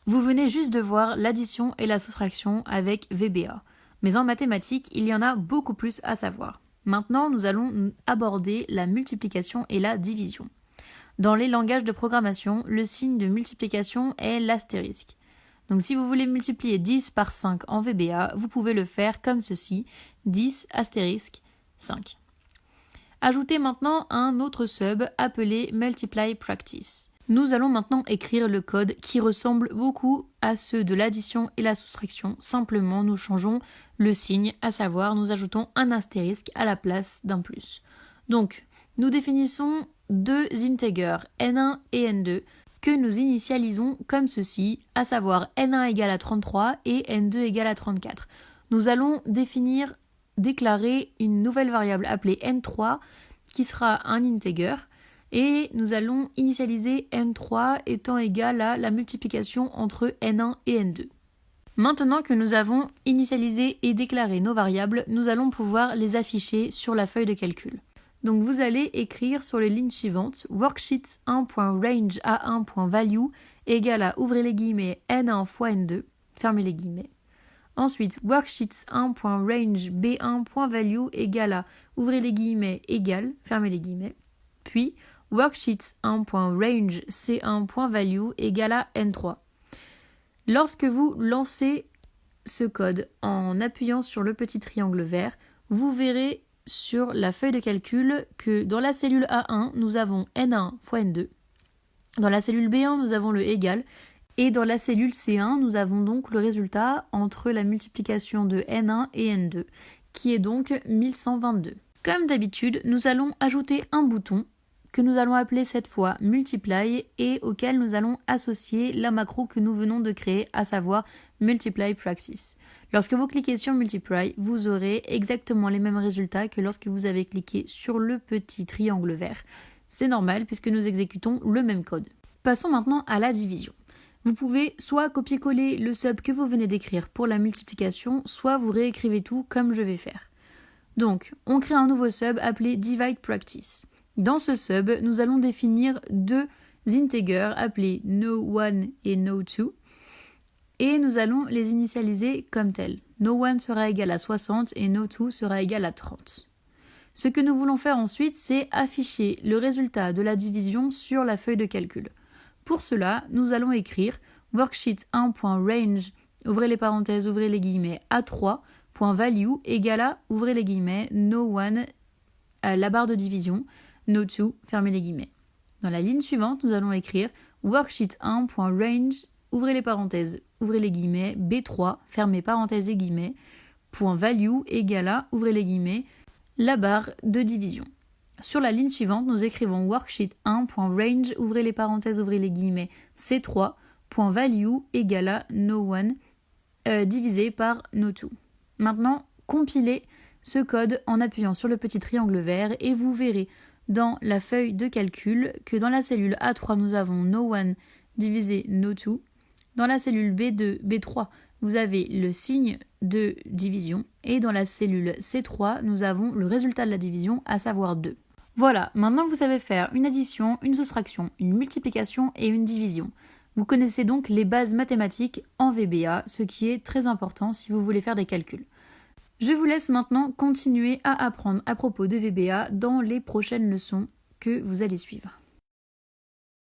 Vous venez juste de voir l'addition et la soustraction avec VBA. Mais en mathématiques, il y en a beaucoup plus à savoir. Maintenant, nous allons aborder la multiplication et la division. Dans les langages de programmation, le signe de multiplication est l'astérisque. Donc si vous voulez multiplier 10 par 5 en VBA, vous pouvez le faire comme ceci, 10 astérisque 5. Ajoutez maintenant un autre sub appelé Multiply Practice. Nous allons maintenant écrire le code qui ressemble beaucoup à ceux de l'addition et la soustraction. Simplement, nous changeons le signe, à savoir nous ajoutons un astérisque à la place d'un plus. Donc, nous définissons deux integers, n1 et n2, que nous initialisons comme ceci, à savoir n1 égale à 33 et n2 égale à 34. Nous allons déclarer une nouvelle variable appelée n3 qui sera un integer et nous allons initialiser n3 étant égal à la multiplication entre n1 et n2. Maintenant que nous avons initialisé et déclaré nos variables, nous allons pouvoir les afficher sur la feuille de calcul. Donc vous allez écrire sur les lignes suivantes worksheets 1.range à 1.value égale à ouvrez les guillemets n1 fois n2, fermez les guillemets. Ensuite, worksheets 1.range b1.value égale à ouvrez les guillemets égale, fermez les guillemets. Puis worksheets 1.range c1.value égale à n3. Lorsque vous lancez ce code en appuyant sur le petit triangle vert, vous verrez sur la feuille de calcul que dans la cellule A1, nous avons n1 fois n2. Dans la cellule B1, nous avons le égal. Et dans la cellule C1, nous avons donc le résultat entre la multiplication de n1 et n2, qui est donc 1122. Comme d'habitude, nous allons ajouter un bouton que nous allons appeler cette fois multiply et auquel nous allons associer la macro que nous venons de créer, à savoir multiply practice. Lorsque vous cliquez sur multiply, vous aurez exactement les mêmes résultats que lorsque vous avez cliqué sur le petit triangle vert. C'est normal puisque nous exécutons le même code. Passons maintenant à la division. Vous pouvez soit copier-coller le sub que vous venez d'écrire pour la multiplication, soit vous réécrivez tout comme je vais faire. Donc, on crée un nouveau sub appelé divide practice. Dans ce sub, nous allons définir deux integers appelés no1 et no2 et nous allons les initialiser comme tels. No1 sera égal à 60 et no2 sera égal à 30. Ce que nous voulons faire ensuite, c'est afficher le résultat de la division sur la feuille de calcul. Pour cela, nous allons écrire worksheet 1.range, ouvrez les parenthèses, ouvrez les guillemets, a3.value égale à, ouvrez les guillemets, no1, la barre de division, no2, fermez les guillemets. Dans la ligne suivante, nous allons écrire worksheet 1.range, ouvrez les parenthèses, ouvrez les guillemets, b3, fermez parenthèses et guillemets, .value égale à, ouvrez les guillemets, la barre de division. Sur la ligne suivante, nous écrivons worksheet 1.range, ouvrez les parenthèses, ouvrez les guillemets, c3.value égale à no1 divisé par no2. Maintenant, compilez ce code en appuyant sur le petit triangle vert et vous verrez dans la feuille de calcul que dans la cellule A3, nous avons no1 divisé no2. Dans la cellule B2, B3, vous avez le signe de division et dans la cellule C3, nous avons le résultat de la division, à savoir 2. Voilà, maintenant vous savez faire une addition, une soustraction, une multiplication et une division. Vous connaissez donc les bases mathématiques en VBA, ce qui est très important si vous voulez faire des calculs. Je vous laisse maintenant continuer à apprendre à propos de VBA dans les prochaines leçons que vous allez suivre.